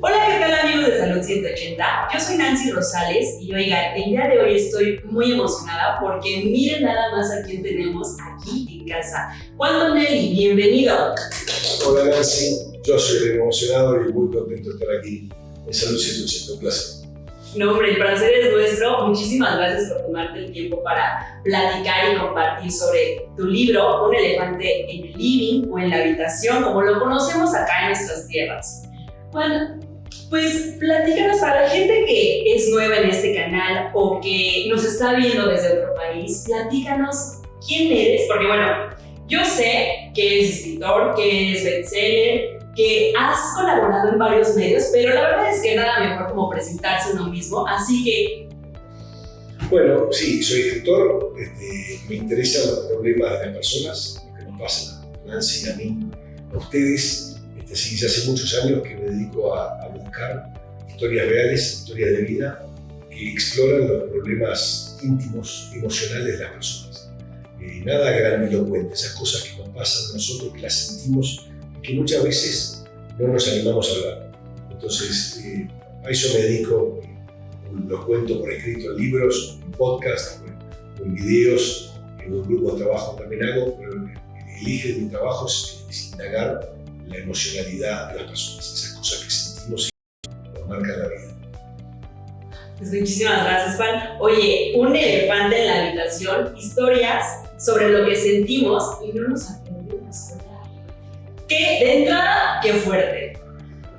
Hola, ¿qué tal amigos de Salud 180? Yo soy Nancy Rosales y oigan, el día de hoy estoy muy emocionada porque miren nada más a quién tenemos aquí en casa. Juan Donelli, bienvenido. Hola Nancy, yo soy emocionado y muy contento de estar aquí en Salud 180, un placer. No, hombre, el placer es nuestro. Muchísimas gracias por tomarte el tiempo para platicar y compartir sobre tu libro, Un elefante en el living o en la habitación, como lo conocemos acá en nuestras tierras. Juan, pues platícanos para la gente que es nueva en este canal o que nos está viendo desde otro país, platícanos quién eres, porque bueno, yo sé que eres escritor, que eres bestseller, que has colaborado en varios medios, pero la verdad es que nada mejor como presentarse uno mismo, así que... Bueno, sí, soy escritor, me interesan los problemas de las personas, lo que nos pasa a Nancy, a mí, a ustedes. Así que hace muchos años que me dedico a buscar historias reales, historias de vida, que exploran los problemas íntimos, emocionales de las personas. Nada grandilocuente, esas cosas que nos pasan a nosotros, que las sentimos y que muchas veces no nos animamos a hablar. Entonces, a eso me dedico, los cuento por escrito en libros, en podcasts, en videos, en un grupo de trabajo también hago, pero el eje de mi trabajo es indagar la emocionalidad de las personas, esas cosas que sentimos y nos marcan la vida. Pues muchísimas gracias, Juan. Oye, un elefante en la habitación, historias sobre lo que sentimos y no nos atrevemos a hablar. Que de entrada, qué fuerte.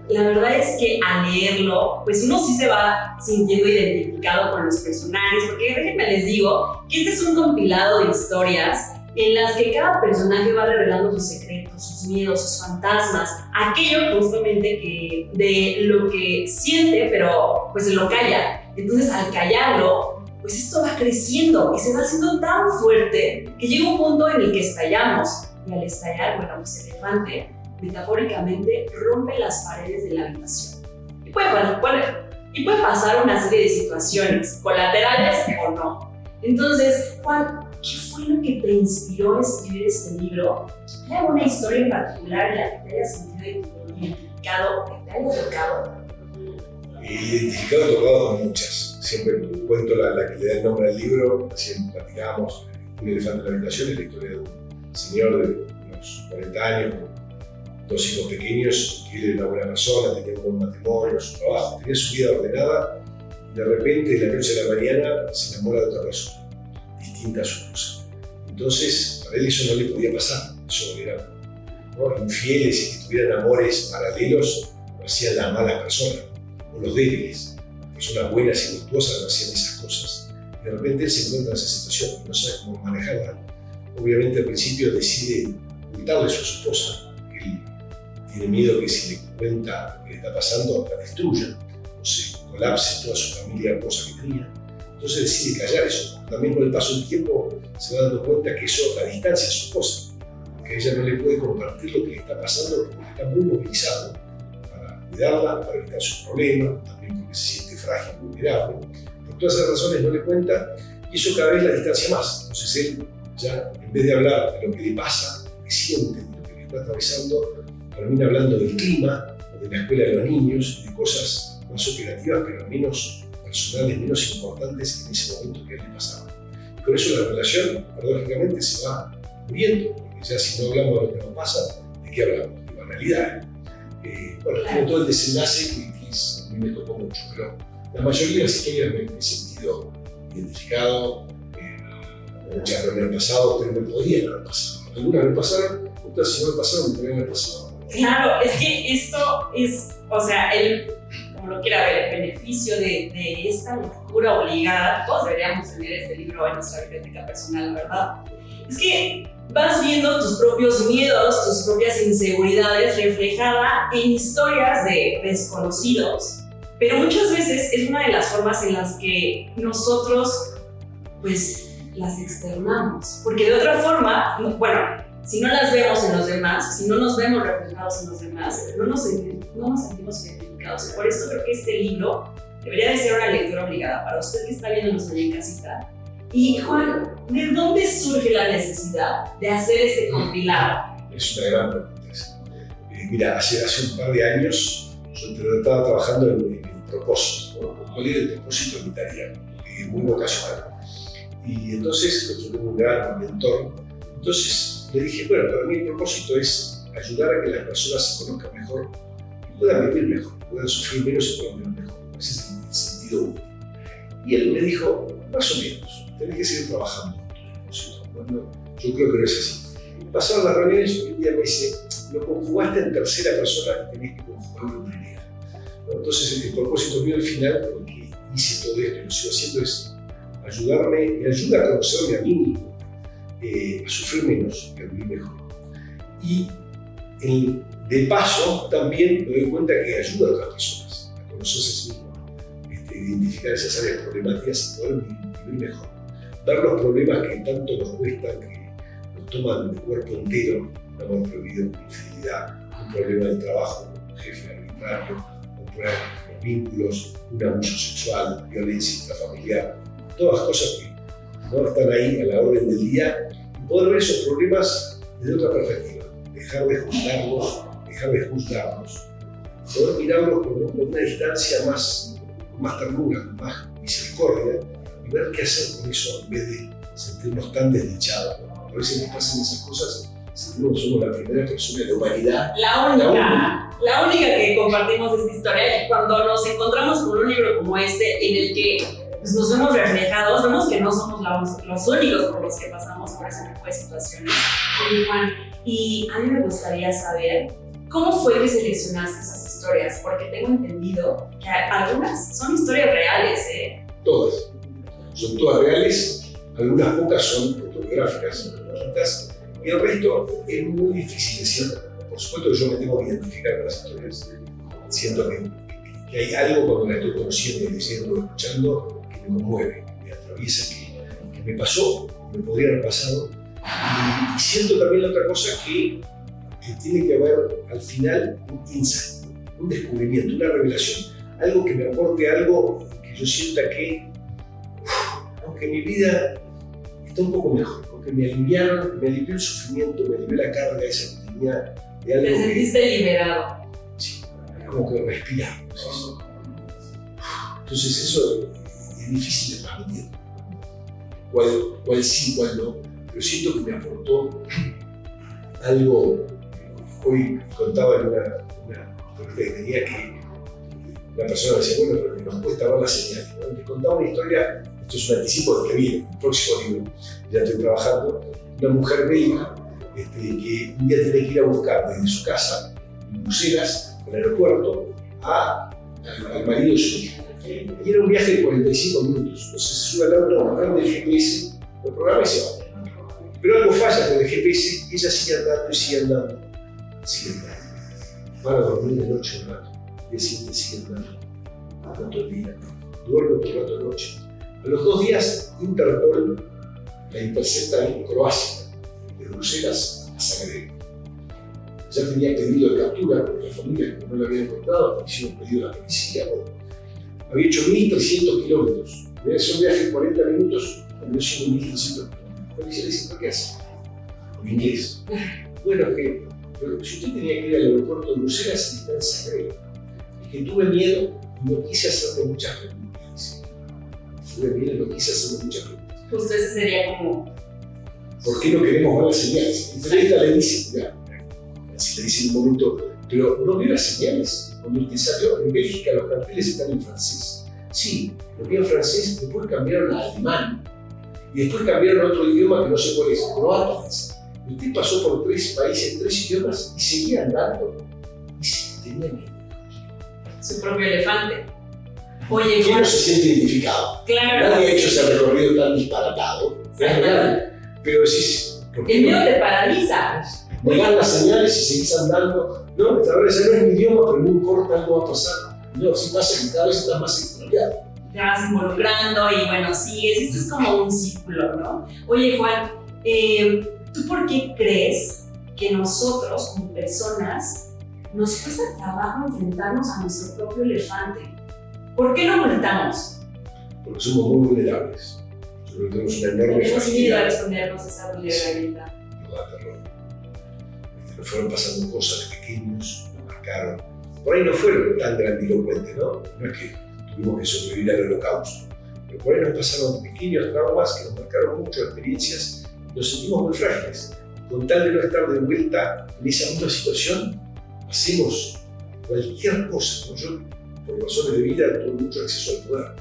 La verdad es que al leerlo, pues uno sí se va sintiendo identificado con los personajes, porque déjenme les digo que este es un compilado de historias en las que cada personaje va revelando sus secretos, sus miedos, sus fantasmas, aquello justamente que de lo que siente, pero pues lo calla. Entonces al callarlo, pues esto va creciendo y se va haciendo tan fuerte que llega un punto en el que estallamos. Y al estallar, bueno, pues el elefante metafóricamente rompe las paredes de la habitación. Y puede pasar una serie de situaciones, colaterales o no. Entonces, Juan, ¿qué fue lo que te inspiró a escribir este libro? ¿Hay alguna historia en particular en la que te hayas sentido identificado, que te haya tocado? Identificado he tocado con muchas. Siempre cuento la que le da el nombre al libro. Recién platicábamos Un elefante en la habitación, es la historia de un señor de unos 40 años, con 2 hijos pequeños, que él era una buena persona, tenía un buen matrimonio, su trabajo, tenía su vida ordenada. De repente, de la noche a la mañana, se enamora de otra persona, distinta a su esposa. Entonces, para él eso no le podía pasar. Eso era, ¿no? Infieles y que tuvieran amores paralelos, lo hacían las malas personas, o los débiles. Las personas buenas y virtuosas no hacían esas cosas. De repente él se encuentra en esa situación y no sabe cómo manejarla. Obviamente al principio decide ocultarle eso a su esposa, porque él tiene miedo que si le cuenta lo que le está pasando, la destruya, o se colapse toda su familia hermosa que tenía. Entonces decide callar eso. También con el paso del tiempo se va dando cuenta que eso la distancia a su esposa, que ella no le puede compartir lo que le está pasando porque está muy movilizado para cuidarla, para evitar sus problemas, también porque se siente frágil, vulnerable. Por todas esas razones no le cuenta y eso cada vez la distancia más. Entonces él ya, en vez de hablar de lo que le pasa, de lo que siente, de lo que le está atravesando, termina hablando del clima, de la escuela de los niños, de cosas más operativas, pero menos personales, menos importantes en ese momento que a él le pasaba. Y con eso la relación, paradójicamente, se va muriendo, porque ya si no hablamos de lo que nos pasa, ¿de qué hablamos? De banalidades. Bueno, tiene todo el desenlace que a mí me tocó mucho, pero la mayoría de las historias me he sentido identificado, muchas no me han pasado, pero me podían haber pasado. Algunas me pasaron, otras si no me pasaron, me podrían haber pasado. Claro, es que esto es, o sea, como lo quiera ver, el beneficio de esta lectura obligada, todos deberíamos tener este libro en nuestra biblioteca personal, ¿verdad? Es que vas viendo tus propios miedos, tus propias inseguridades reflejada en historias de desconocidos, pero muchas veces es una de las formas en las que nosotros, pues, las externamos, porque de otra forma, bueno, si no las vemos en los demás, si no nos vemos reflejados en los demás, no nos sentimos identificados. Por esto creo que este libro debería de ser una lectura obligada para usted que está viéndonos allá en casita. Y Juan, ¿de dónde surge la necesidad de hacer este compilado? Es una gran pregunta. Mira, hace un par de años yo estaba trabajando en el propósito, ¿no? ¿Cuál era el propósito unitario? Que es muy vocacional. Y entonces yo tengo un gran mentor. Entonces le dije, bueno, para mí el propósito es ayudar a que las personas se conozcan mejor y puedan vivir mejor, puedan sufrir menos y puedan vivir mejor. Ese es el sentido único. Y él me dijo, más o menos, tenés que seguir trabajando en tu propósito. Bueno, yo creo que no es así. Pasaron las reuniones y un día me dice, lo conjugaste en tercera persona y tenés que conjugarlo en primera. Entonces el propósito mío al final, porque hice todo esto y lo sigo haciendo, es ayudarme, me ayuda a conocerme a mí mismo, a sufrir menos y a vivir mejor. Y de paso también me doy cuenta que ayuda a otras personas a conocerse a sí mismo, identificar esas áreas problemáticas y poder vivir mejor. Ver los problemas que tanto nos cuestan, que nos toman el cuerpo entero, un amor prohibido, una infidelidad, un problema del trabajo, un jefe arbitrario, un problema con los vínculos, un abuso sexual, violencia intrafamiliar, todas cosas que no están ahí a la orden del día, y poder ver esos problemas desde otra perspectiva, dejar de juzgarlos, poder mirarlos con una distancia con más ternura, con más misericordia, y ver qué hacer con eso en vez de sentirnos tan desdichados. A veces nos pasan esas cosas, sentimos que somos la primera persona de la humanidad. La única que compartimos esta historia, y cuando nos encontramos con un libro como este, en el que pues, nos vemos reflejados, vemos que no somos los únicos por los que pasamos por ese tipo de situaciones. Oye, Juan, y a mí me gustaría saber cómo fue que seleccionaste esas historias, porque tengo entendido que algunas son historias reales, ¿eh? Todas. Son todas reales, algunas pocas son autobiográficas, poquitas, y el resto es muy difícil decir. Por supuesto que yo me tengo que identificar con las historias. Siento que hay algo cuando la estoy conociendo, leyendo, escuchando, que me conmueve, que me atraviesa, que me pasó, me podría haber pasado. Y siento también la otra cosa que tiene que haber al final un insight, un descubrimiento, una revelación, algo que me aporte algo que yo sienta que, aunque mi vida está un poco mejor, aunque me alivió el sufrimiento, me alivió la carga esa que tenía de algo. Te sentiste liberado. Sí, como que respiramos eso. Entonces eso es difícil de transmitir. Cuál sí, cuál no, pero siento que me aportó algo. Hoy contaba en una que tenía que una persona me decía, bueno, pero nos cuesta ver las señales, ¿no? Les contaba una historia, esto es un anticipo de lo que viene, el próximo libro, ya estoy trabajando, una mujer belga que un día tiene que ir a buscar desde su casa, en Bruselas, al aeropuerto, al marido de su hija. Y era un viaje de 45 minutos, entonces se sube al auto, prende el GPS, lo programa y se va. Pero algo falla con el GPS y ella sigue andando y sigue andando. Sigue andando. Van a dormir de noche un rato. El día siguiente sigue andando. Tanto el día. Duerme otro rato de noche. A los 2 días, Interpol la intercepta en Croacia, de Bruselas a Zagreb. Ya tenía pedido de captura porque la familia, como no lo había encontrado, hicieron pedido a la policía. Había hecho 1.300 kilómetros. Debe ser un viaje de 40 minutos, había sido 1.300 kilómetros. La policía le dice, ¿por qué hace? En inglés. Bueno, pero si usted tenía que ir al aeropuerto de Bruselas y está en Zagreb, es que tuve miedo y no quise hacerme muchas preguntas. Tuve miedo y no quise hacerme muchas preguntas. Justo ese sería como... ¿Por qué no queremos ver las señales? Y esta le dice, así le dice en un momento, pero no vio las señales. Cuando usted salió en Bélgica, los carteles están en francés. Sí, lo vi en francés, después cambiaron a alemán. Y después cambiaron a otro idioma que no sé cuál es, croata. Usted pasó por 3 países, 3 idiomas y seguía andando. Y sí, tenía miedo. Su propio elefante. Oye, ¿quién no se siente identificado? Claro. Nadie ha hecho ese recorrido tan disparatado. Es real. Pero decís, ¿por qué el miedo te paraliza. Negar las señales y seguís andando. No, esta vez ya no es mi idioma, pero no importa, algo va a pasar. No, si pasa que cada vez estás más extraviado. Te vas involucrando y bueno, sigues. Esto es como un círculo, ¿no? Oye, Juan, ¿tú por qué crees que nosotros, como personas, nos cuesta trabajo enfrentarnos a nuestro propio elefante? ¿Por qué lo ocultamos? Porque somos muy vulnerables. Nosotros tenemos una enorme Tenemos miedo a fragilidad. exponernos a esa vulnerabilidad. Nos da terror. Nos fueron pasando cosas de pequeños, nos marcaron, por ahí no fueron tan grandilocuentes, ¿no? No es que tuvimos que sobrevivir al holocausto, pero por ahí nos pasaron pequeños traumas que nos marcaron mucho, experiencias, y nos sentimos muy frágiles. Con tal de no estar de vuelta en esa misma situación, hacemos cualquier cosa, ¿no? Yo, por razones de vida, tuve mucho acceso al poder.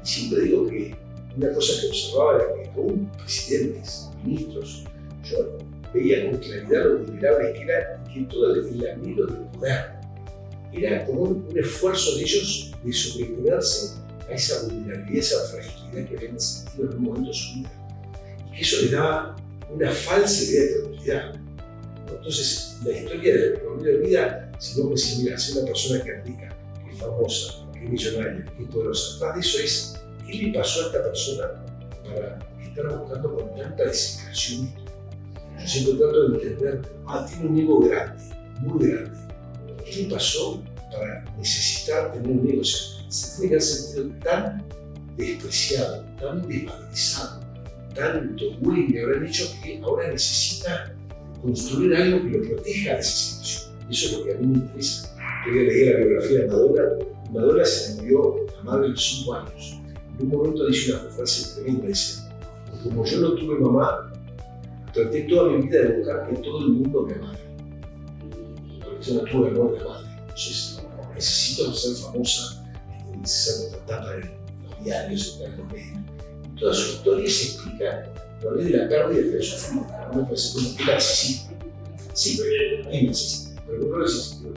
Y siempre digo que una cosa que observaba era que aún presidentes, ministros, yo veía con claridad lo vulnerables que eran y que todo el anhelo del poder era como un esfuerzo de ellos de sobreponerse a esa vulnerabilidad, esa fragilidad que habían sentido en un momento de su vida. Y que eso les daba una falsa idea de tranquilidad. Entonces, la historia de la vida, si vos me decís, mira, si una persona que es rica, que es famosa, que es millonaria, que es poderosa, atrás de eso es, ¿qué le pasó a esta persona para estar buscando con tanta desesperación? Yo siempre trato de entender, tiene un ego grande, muy grande. ¿Qué le pasó para necesitar tener un ego? O sea, se tiene que haber sentido tan despreciado, tan desvalorizado, tanto bullying le habrán hecho que ahora necesita construir algo que lo proteja de esa situación. Y eso es lo que a mí me interesa. Yo leí la biografía de Madonna. Madonna se murió a madre de los 5 años. En un momento dice una frase tremenda, dice, como yo no tuve mamá, traté toda mi vida de buscar que todo el mundo me amara. Porque yo no tuve amor de madre. Entonces necesito ser famosa, necesito tratar en los diarios, en los medios. Y toda su historia se explica a través de la pérdida que sufrió. No puede ser como que era narcisista. Sí, es narcisista, pero no es narcisista.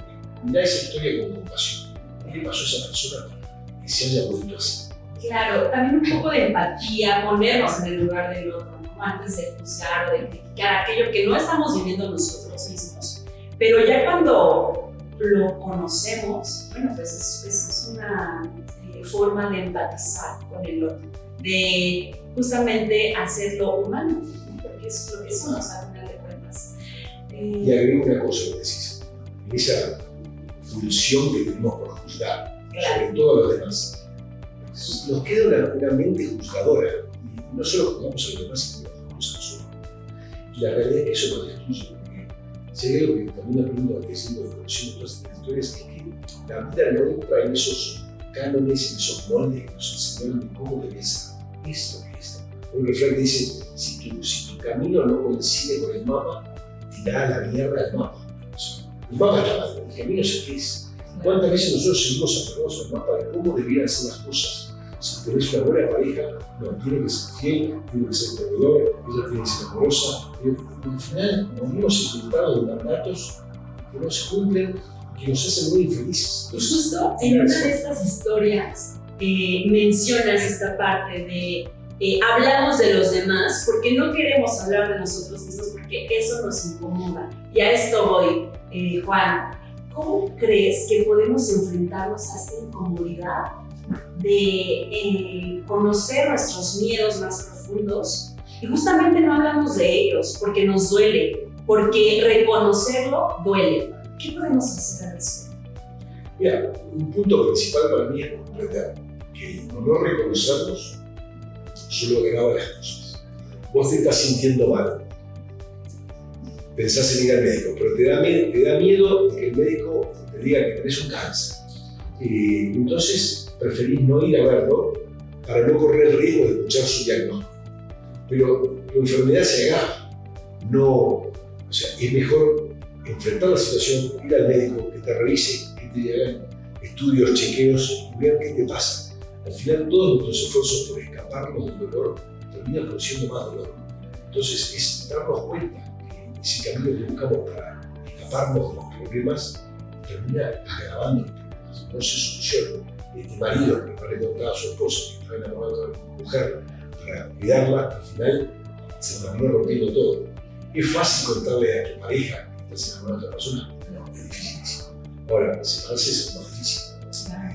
Mirá esa historia con compasión. ¿Qué le pasó a esa persona para que se haya vuelto así? Claro, también un poco de empatía, ponernos en el lugar del otro, ¿no? Antes de juzgar o de criticar aquello que no estamos viviendo nosotros mismos. Pero ya cuando lo conocemos, bueno, pues es una forma de empatizar con el otro, de justamente hacerlo humano, ¿no? Porque eso es lo que somos a final de cuentas. Y agrego una cosa que decís, en esa pulsión que tenemos por juzgar, sobre todo a los demás, nos queda una mente juzgadora, y no solo juzgamos a los demás, sino que juzgamos a nosotros. Y la realidad es que eso nos destruye, porque si hay algo que también aprendo leyendo y conociendo todas estas historias, es que la vida no entra en esos cánones, en esos moldes que nos enseñaron de cómo debe ser. Es lo que es. Hay un refrán que dice, si tu camino no coincide con el mapa, tirá a la mierda el mapa. O sea, el mapa está mal, el camino es el que es. ¿Cuántas veces nosotros seguimos aferrados al mapa de cómo deberían ser las cosas? Si tenés una buena pareja, no, tiene que ser fiel, tiene que ser proveedor, ella tiene que ser amorosa. Y al final morimos infiltrados de mandatos que no se cumplen y que nos hacen muy infelices. Entonces, justo en una de estas historias mencionas esta parte de hablamos de los demás porque no queremos hablar de nosotros mismos porque eso nos incomoda. Y a esto voy, Juan. ¿Cómo crees que podemos enfrentarnos a esta incomodidad de conocer nuestros miedos más profundos? Y justamente no hablamos de ellos porque nos duele, porque reconocerlo duele. ¿Qué podemos hacer al respecto? Mira, un punto principal para mí es comprender que no reconocerlos solo agrava las cosas. Vos te estás sintiendo mal. Pensás en ir al médico, pero te da miedo que el médico te diga que tenés un cáncer. Entonces preferís no ir a verlo para no correr el riesgo de escuchar su diagnóstico. Pero tu enfermedad se agrava. No, o sea, es mejor enfrentar la situación, ir al médico, que te revise, que te hagan estudios, chequeos y vean qué te pasa. Al final todos nuestros esfuerzos por escaparnos del dolor terminan produciendo más dolor. Entonces es darnos cuenta ese camino que buscamos para escaparnos de los problemas termina agravando los problemas, no se soluciona. Este marido que no le contaba a su esposa que estaba enamorado de una mujer para cuidarla, al final se terminó rompiendo todo. Es fácil contarle a tu pareja que estás enamorado de otra persona, no, es dificilísimo. Ahora, separarse es más difícil.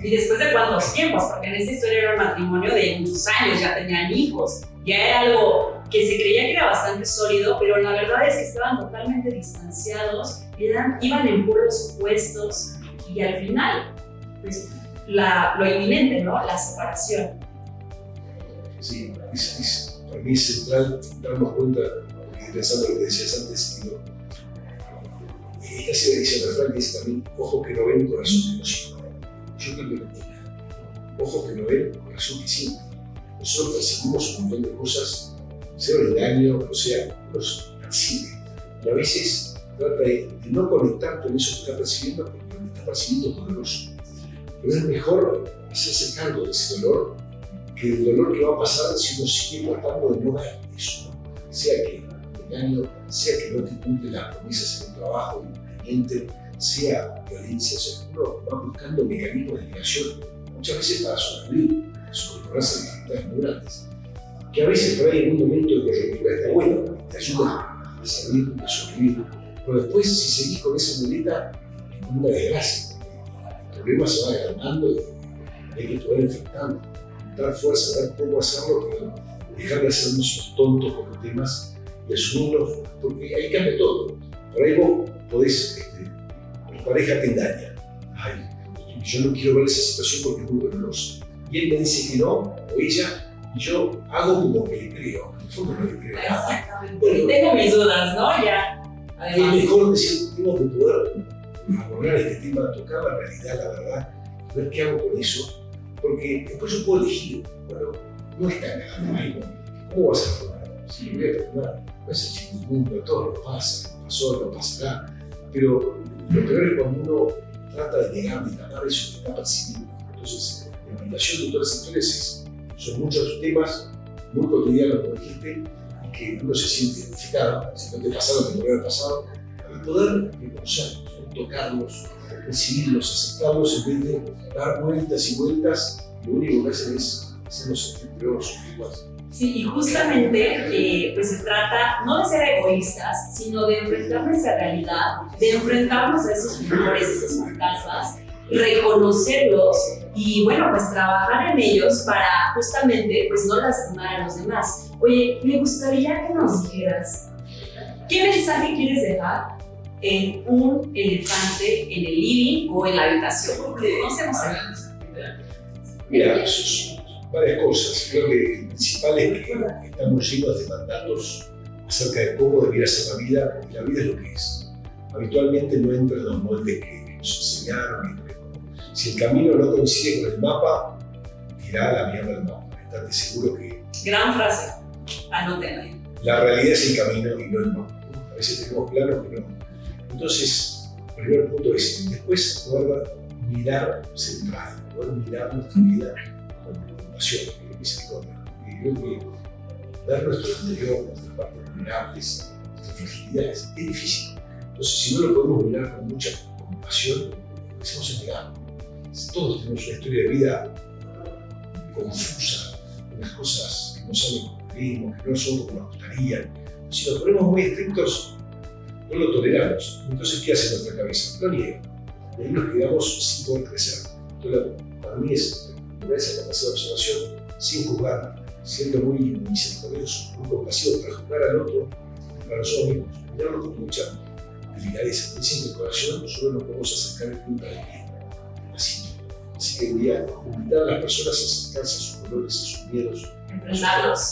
¿Y después de cuántos tiempos? Porque en esta historia era un matrimonio de muchos años, ya tenían hijos, ya era algo que se creía que era bastante sólido, pero la verdad es que estaban totalmente distanciados, iban en polos opuestos y al final, pues, lo inminente, ¿no? La separación. Sí, para mí es central darnos cuenta, porque pensando en lo que decías antes, digo, esta serie dice refrán que dice también, ojos que no ven, corazón que no siente. Yo creo que no entiendo. Ojos que no ven, corazón que siente. Nosotros percibimos un montón de cosas, sea un engaño, o sea, nos percibe. Y a veces trata de no conectar con eso que está percibiendo, porque lo que está percibiendo es doloroso. Pero es mejor hacerse cargo de ese dolor que el dolor que va a pasar si uno sigue tratando de no ver eso, ¿no? Sea que te engaño, sea que no te cumple las promesas en un trabajo inconveniente, sea violencia, o sea, uno va buscando mecanismos de negación, muchas veces para sobrevivir, sobreponerse a dificultades muy grandes, que a veces por ahí en un momento de coyuntura está bueno, te ayuda a salir, a sobrevivir, pero después si seguís con esa muleta es como una desgracia, el problema se va agrandando y hay que poder enfrentarlo, dar fuerza, dar cómo hacerlo, pero dejar de hacernos los tontos con los temas y asumirlos, porque ahí cambia todo. Por ahí vos podés, tu pareja te engaña. Ay, yo no quiero ver esa situación porque es muy dolorosa. Y él me dice que no, o ella, y yo hago como que le creo. En el fondo no le creo nada. Exactamente. Bueno, tengo mis dudas, ¿no? Ya. Además. Es mejor decir, tengo que poder abordar este tema, tocar la realidad, la verdad, ver qué hago con eso, porque después yo puedo elegir. Bueno, no es tan grave, ¿cómo vas a perdonar? Sí, voy a perdonar, no es el fin del mundo, todo lo pasa, lo pasó, lo pasará, pero lo peor es cuando uno trata de negar, de tapar eso que está percibiendo. Entonces, la invitación de todas las historias son muchos temas muy cotidianos, como dijiste, y que uno se siente identificado, si no te pasaron, te podría haber pasado, y poder reconocerlos, tocarlos, recibirlos, aceptarlos, en vez de dar vueltas y vueltas, lo único que hacen es hacernos sentir peor, sufrir más. Sí, y justamente pues se trata no de ser egoístas, sino de enfrentar nuestra realidad, de enfrentarnos a esos temores, a esos fantasmas, reconocerlos y bueno, pues trabajar en ellos para justamente pues no lastimar a los demás. Oye, me gustaría que nos dijeras, ¿qué mensaje quieres dejar en un elefante en el living o en la habitación? Porque no se nos Mira, varias cosas. Creo que el principal es que estamos llenos de mandatos acerca de cómo debería ser la vida, y la vida es lo que es. Habitualmente no entra en los moldes que nos enseñaron. Si el camino no coincide con el mapa, tirá a la mierda el mapa. Estate seguro que... Gran frase, anótenla. La realidad es el camino y no el mapa. A veces tenemos planos que no. Entonces, el primer punto es después poder mirar central, poder mirar nuestra vida con compasión, con misericordia. Y creo que ver nuestro interior, nuestras partes vulnerables, nuestras fragilidades, es difícil. Entonces, si no lo podemos mirar con mucha compasión, empecemos a negar. Todos tenemos una historia de vida confusa, unas cosas que no salen como queremos, que no son como nos gustaría. Si nos ponemos muy estrictos, no lo toleramos. Entonces, ¿qué hace nuestra cabeza? Lo niega. Y ahí nos quedamos sin poder crecer. Entonces, para mí es esa capacidad de observación sin juzgar, siendo muy misericordioso, muy compasivo para juzgar al otro, para nosotros mismos. Mirarlo con mucha delicadeza. Dicen que el corazón solo nos podemos acercar en punta de pie. Así que quería invitar a las personas a acercarse a sus dolores, a sus miedos, enfrentarlos,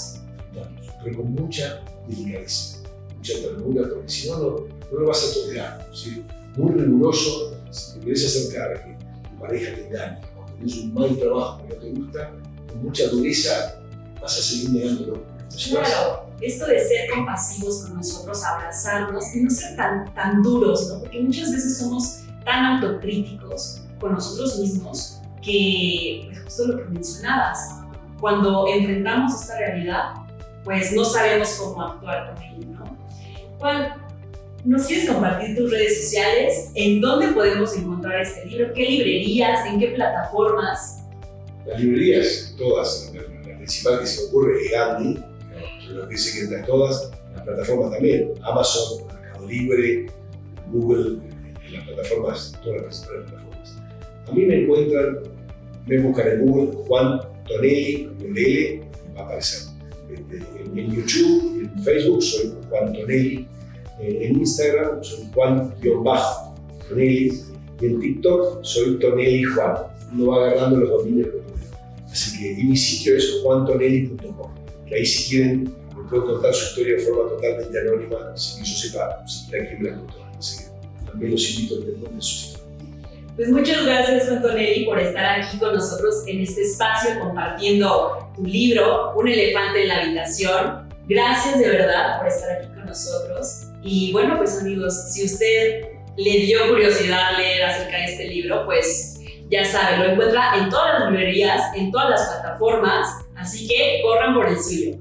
pero con mucha delicadeza, mucha ternura, porque si no, no lo vas a tolerar. ¿Sí? Muy riguroso, si te querés acercar a que tu pareja te engañe o tenés un mal trabajo que no te gusta, con mucha dureza vas a seguir negándolo. Claro, esto de ser compasivos con nosotros, abrazarnos y no ser tan duros, ¿no? Porque muchas veces somos tan autocríticos con nosotros mismos que, pues justo lo que mencionabas, cuando enfrentamos esta realidad, pues no sabemos cómo actuar con ello, ¿no? Juan, ¿nos quieres compartir tus redes sociales? ¿En dónde podemos encontrar este libro? ¿Qué librerías? ¿En qué plataformas? Las librerías, todas, la principal que se me ocurre es Gandhi, lo que sé que entra en todas, las plataformas también, Amazon, Mercado Libre, Google, en las plataformas, todas las principales plataformas. A mí me encuentran, me buscan en Google, Juan Tonelli, con L, va a aparecer. En YouTube, en Facebook soy Juan Tonelli, en Instagram soy Juan-Tonelli y en TikTok soy Tonelli Juan. Uno va agarrando los dominios que puede. Así que, y mi sitio es juantonelli.com, que ahí si quieren me pueden contar su historia de forma totalmente anónima, sin que yo sepa siquiera quién me la contó. Así que también los invito a que te cuenten sus historias. Pues muchas gracias, Antonelli, por estar aquí con nosotros en este espacio compartiendo tu libro, Un elefante en la habitación. Gracias de verdad por estar aquí con nosotros. Y bueno, pues amigos, si usted le dio curiosidad leer acerca de este libro, pues ya sabe, lo encuentra en todas las librerías, en todas las plataformas, así que corran por el suyo.